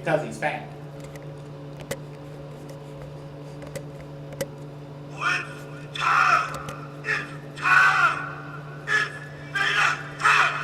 because he's fat. It's time! It's time! It's VADER time!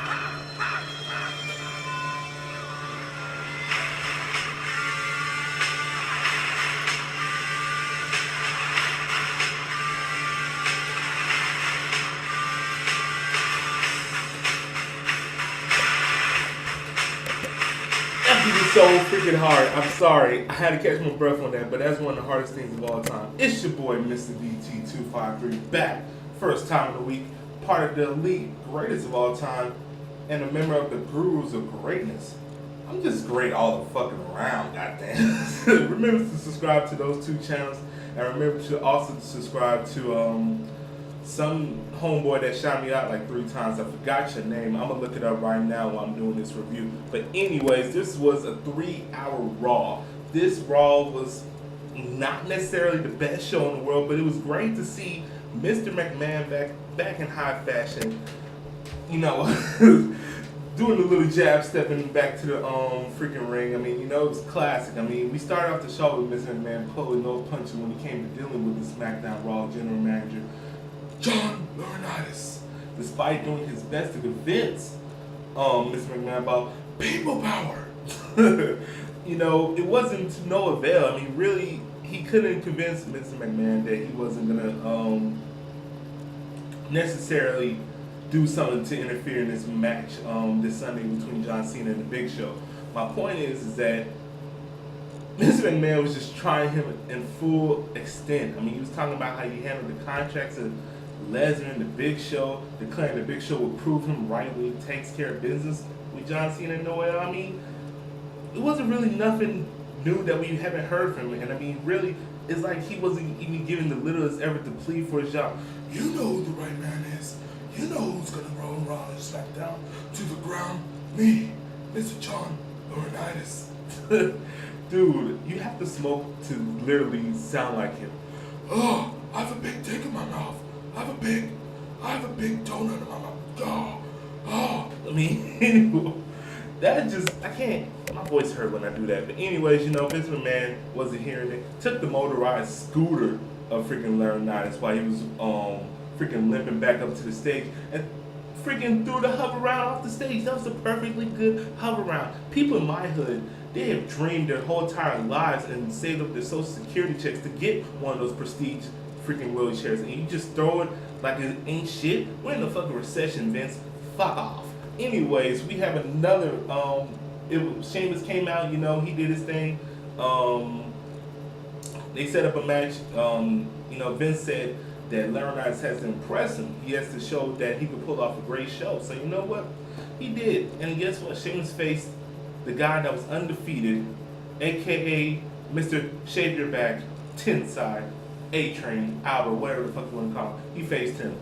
That beat is so freaking hard. I'm sorry. I had to catch my breath on that, but that's one of the hardest things of all time. It's your boy, Mr. VT253, back. First time of the week, part of the elite, greatest of all time, and a member of the Gurus of Greatness. I'm just great all the fucking around, goddamn. Remember to subscribe to those two channels, and remember to also subscribe to some homeboy that shot me out like 3 times. I forgot your name. I'm gonna look it up right now while I'm doing this review. But anyways, this was a 3-hour Raw. This Raw was not necessarily the best show in the world, but it was great to see Mr. McMahon back in high fashion. You know, doing the little jab, stepping back to the freaking ring. I mean, you know, it was classic. I mean, we started off the show with Mr. McMahon pulling no punches when he came to dealing with the SmackDown Raw general manager, John Laurinaitis, despite doing his best to convince Mr. McMahon about people power. You know, it wasn't to no avail. I mean, really, he couldn't convince Mr. McMahon that he wasn't gonna necessarily do something to interfere in this match this Sunday between John Cena and the Big Show. My point is that Mr. McMahon was just trying him in full extent. I mean, he was talking about how he handled the contracts of Lesnar and the Big Show, declaring the Big Show would prove him right when he takes care of business with John Cena and Noel. I mean, it wasn't really nothing new that we haven't heard from him. And I mean, really, it's like he wasn't even giving the littlest effort to plead for his job. You know who the right man is. You know who's gonna roll around and smack down to the ground? Me, Mr. John Laurinaitis. Dude, you have to smoke to literally sound like him. Oh, I have a big dick in my mouth. I have a big donut in my mouth. Oh. I mean, that just, I can't, my voice hurt when I do that. But anyways, you know, Vince McMahon wasn't hearing it. Took the motorized scooter of freaking Laurinaitis while he was freaking limping back up to the stage and freaking threw the hover round off the stage. That was a perfectly good hover round. People in my hood, they have dreamed their whole entire lives and saved up their social security checks to get one of those prestige freaking wheelchairs, and you just throw it like it ain't shit. We're in a fucking recession, Vince. Fuck off. Anyways, we have another Sheamus came out, you know, he did his thing. They set up a match. You know, Vince said that Laurinaitis has to impress him. He has to show that he could pull off a great show. So you know what? He did. And guess what? Sheamus faced the guy that was undefeated, aka Mr. Shave Your Back, Tensai, A-Train, Albert, whatever the fuck you want to call him. He faced him.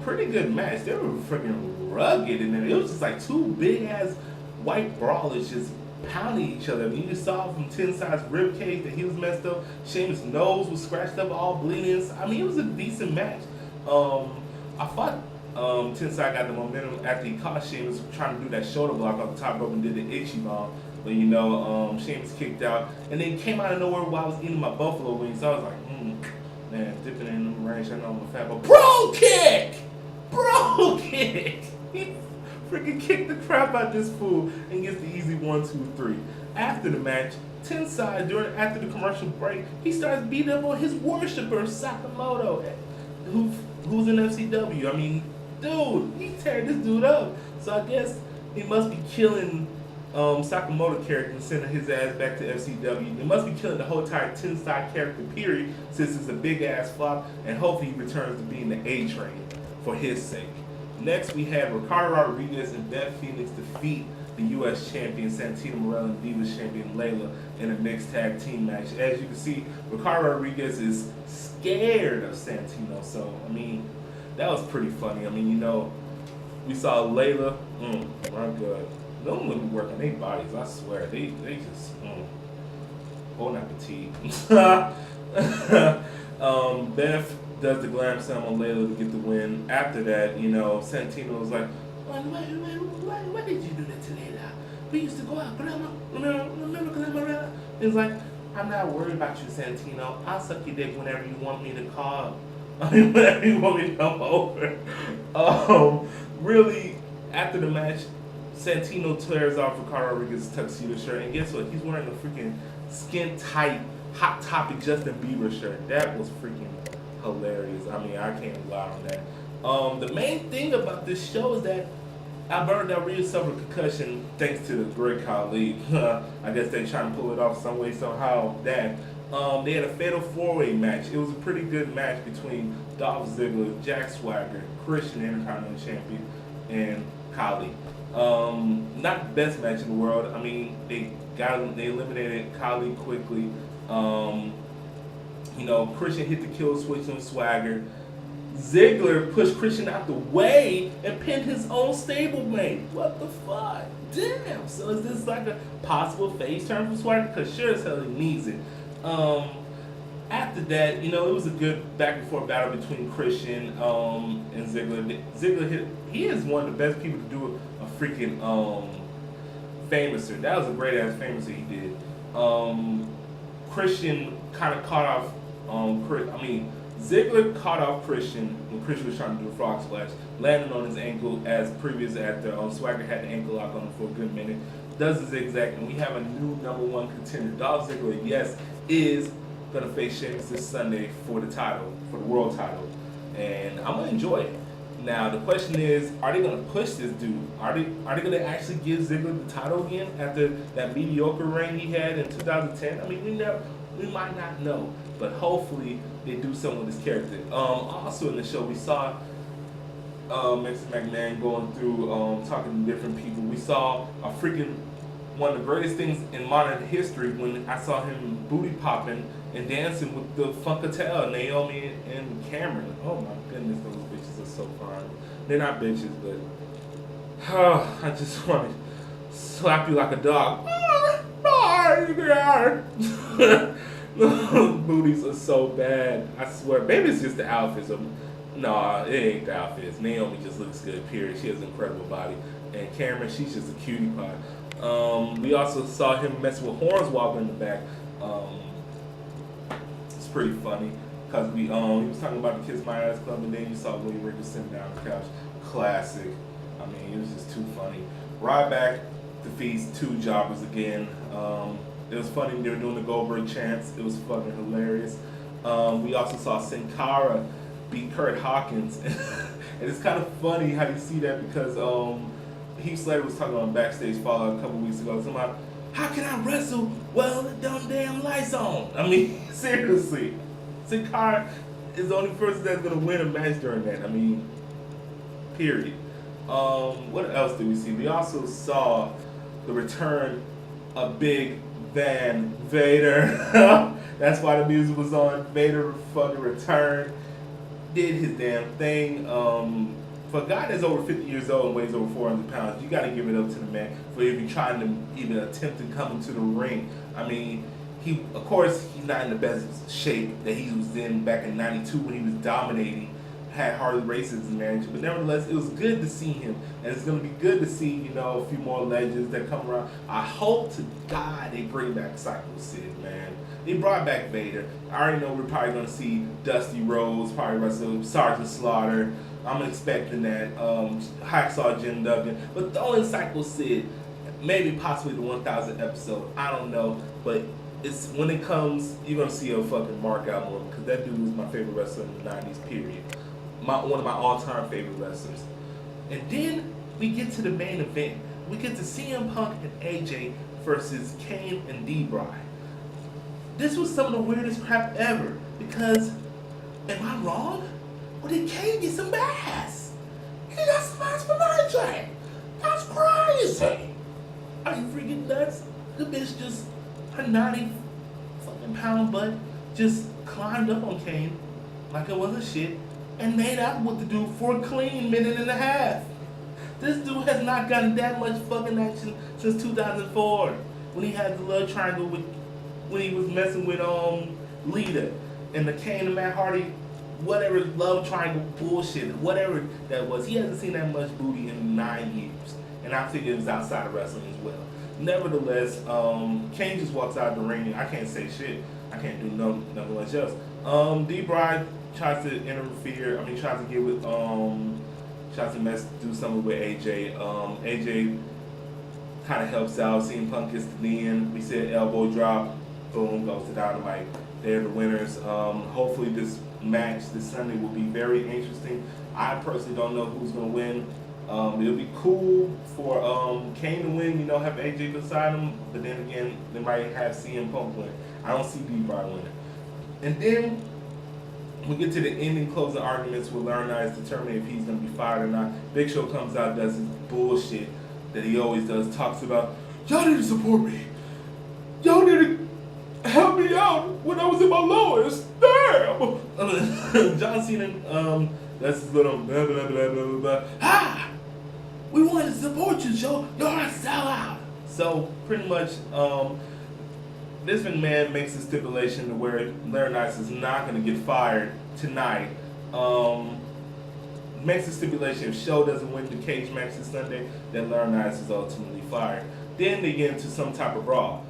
Pretty good match. They were freaking rugged in there. It was just like 2 big ass white brawlers just pounding each other. I mean, you just saw from Tensai's rib cage that he was messed up. Sheamus' nose was scratched up, all bleeding. I mean, it was a decent match. I thought Tensai got the momentum after he caught Sheamus trying to do that shoulder block off the top rope and did the itchy bomb. But you know, Sheamus kicked out and then came out of nowhere while I was eating my buffalo wings. So I was like, man, dipping in the range. I know I'm a fat boy. Bro kick! He freaking kicked the crap out of this fool and gets the easy 1, 2, 3. After the match, Tensai, after the commercial break, he starts beating up on his worshiper, Sakamoto, who's in FCW. I mean, dude, he teared this dude up. So I guess he must be killing Sakamoto character and sending his ass back to FCW. They must be killing the whole entire Tensai character, period, since it's a big ass flop, and hopefully he returns to being the A-Train for his sake. Next, we had Ricardo Rodriguez and Beth Phoenix defeat the U.S. champion Santino Marella and Divas champion Layla in a mixed tag team match. As you can see, Ricardo Rodriguez is scared of Santino, so, I mean, that was pretty funny. I mean, you know, we saw Layla, my God. Them women work on their bodies, I swear. They just, bon appetit. Beth does the glam slam on Layla to get the win. After that, you know, Santino was like, why did you do that to Layla? We used to go out, Grandma. Remember Grandma? It's like, I'm not worried about you, Santino. I'll suck your dick whenever you want me to call. I mean, whenever you want me to come over. Really, after the match, Santino tears off Ricardo Rodriguez's tuxedo shirt, and guess what? He's wearing a freaking skin-tight, Hot Topic Justin Bieber shirt. That was freaking hilarious. I mean, I can't lie on that. The main thing about this show is that Alberto Del Rio suffered a concussion thanks to the great colleague. I guess they're trying to pull it off some way, somehow. They had a fatal four-way match. It was a pretty good match between Dolph Ziggler, Jack Swagger, Christian, Intercontinental Champion, and Khali. Not the best match in the world. I mean, they eliminated Khali quickly. Christian hit the kill switch on Swagger. Ziggler pushed Christian out the way and pinned his own stablemate. What the fuck? Damn. So is this like a possible face turn for Swagger? Because sure as hell he needs it. After that, it was a good back and forth battle between Christian and Ziggler. Ziggler he is one of the best people to do a freaking famouser. That was a great ass famouser he did. Christian kind of caught off Ziggler caught off Christian when Christian was trying to do a frog splash, landing on his ankle as previous after Swagger had the ankle lock on him for a good minute. Does the zigzag, and we have a new #1 contender. Dolph Ziggler, yes, is going to face Sheamus this Sunday for the title, for the world title. And I'm going to enjoy it. Now, the question is, are they going to push this dude? Are they going to actually give Ziggler the title again after that mediocre reign he had in 2010? I mean, we might not know, but hopefully they do something with his character. Also in the show, we saw Mr.Mcmahon going through, talking to different people. We saw a freaking, one of the greatest things in modern history when I saw him booty popping and dancing with the Funkatell, Naomi and Cameron. Oh my goodness, those bitches are so fine. They're not bitches, but I just want to slap you like a dog. Booties are so bad. I swear. Maybe it's just the outfits. No, it ain't the outfits. Naomi just looks good, period. She has an incredible body. And Cameron, she's just a cutie pie. We also saw him messing with Hornswoggle in the back. It's pretty funny. Because he was talking about the Kiss My Ass Club, and then you saw Willie Ricker sitting down on the couch. Classic. I mean, it was just too funny. Ryback defeats two jobbers again. It was funny they were doing the Goldberg chants. It was fucking hilarious. We also saw Sin Cara beat Kurt Hawkins. And it's kind of funny how you see that because Heath Slater was talking on Backstage Fallout a couple weeks ago. Talking about, how can I wrestle well the damn lights on? I mean, seriously. Sin Cara is the only person that's going to win a match during that. I mean, period. What else did we see? We also saw the return of Big Van Vader. That's why the music was on. Vader fucking returned. Did his damn thing. For a guy that's over 50 years old and weighs over 400 pounds, you got to give it up to the man for even trying to even attempt to come into the ring. I mean, of course, he's not in the best shape that he was in back in '92 when he was dominating, had Harley Race as his manager. But nevertheless, it was good to see him, and it's going to be good to see, a few more legends that come around. I hope to God they bring back Psycho Sid, man. They brought back Vader. I already know we're probably going to see Dusty Rhodes, probably wrestle Sergeant Slaughter. I'm expecting that. Hacksaw Jim Duggan. But throw in Psycho Sid, maybe possibly the 1000th episode. I don't know. But it's when it comes, you're going to see a fucking mark out more because that dude was my favorite wrestler in the 90s, period. One of my all-time favorite wrestlers. And then we get to the main event. We get to CM Punk and AJ versus Kane and D-Bry. This was some of the weirdest crap ever because, am I wrong? Or did Kane get some ass? He got some ass from AJ. That's crazy. Are you freaking nuts? The bitch just, her 90 fucking pound butt just climbed up on Kane like it wasn't shit and made out with the dude for a clean minute and a half. This dude has not gotten that much fucking action since 2004 when he had the love triangle when he was messing with Lita and the Kane and Matt Hardy, whatever love triangle bullshit, whatever that was. He hasn't seen that much booty in 9 years, and I think it was outside of wrestling as well. Nevertheless, Kane just walks out of the ring. I can't say shit. I can't do nothing much else. D-Bry tries to interfere. I mean, tries to get with, tries to do something with AJ. AJ kind of helps out. CM Punk gets the knee in. We said elbow drop. Boom, goes to Dynamite. They're the winners. Hopefully this match this Sunday will be very interesting. I personally don't know who's going to win. It'll be cool for Kane to win, have AJ beside him, but then again, they might have CM Punk win. I don't see D-Bry winning. And then we get to the ending closing arguments with Laurinaitis determining if he's going to be fired or not. Big Show comes out, does his bullshit that he always does, talks about, y'all need to support me. Y'all need to help me out when I was at my lowest. Damn! John Cena, that's his little blah, blah, blah, blah, blah. Ha! We want to support you, Joe. You're a sellout. So, pretty much, this McMahon makes a stipulation to where Laurinaitis is not going to get fired tonight. Makes a stipulation if Show doesn't win the cage match this Sunday, then Laurinaitis is ultimately fired. Then they get into some type of brawl.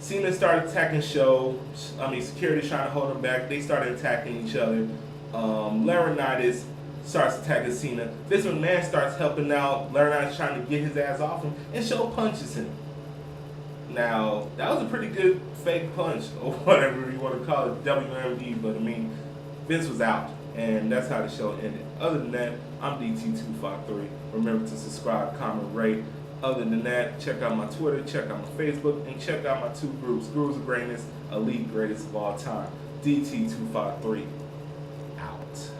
Cena started attacking Show. Security trying to hold him back. They started attacking each other. Laurinaitis starts attacking Cena. Vince McMahon starts helping out. Laurinaitis trying to get his ass off him, and Show punches him. Now, that was a pretty good fake punch, or whatever you want to call it, WMD, but Vince was out, and that's how the show ended. Other than that, I'm DT253. Remember to subscribe, comment, rate. Other than that, check out my Twitter, check out my Facebook, and check out my two groups, Gurus of Greatness, Elite Greatest of All Time, DT253.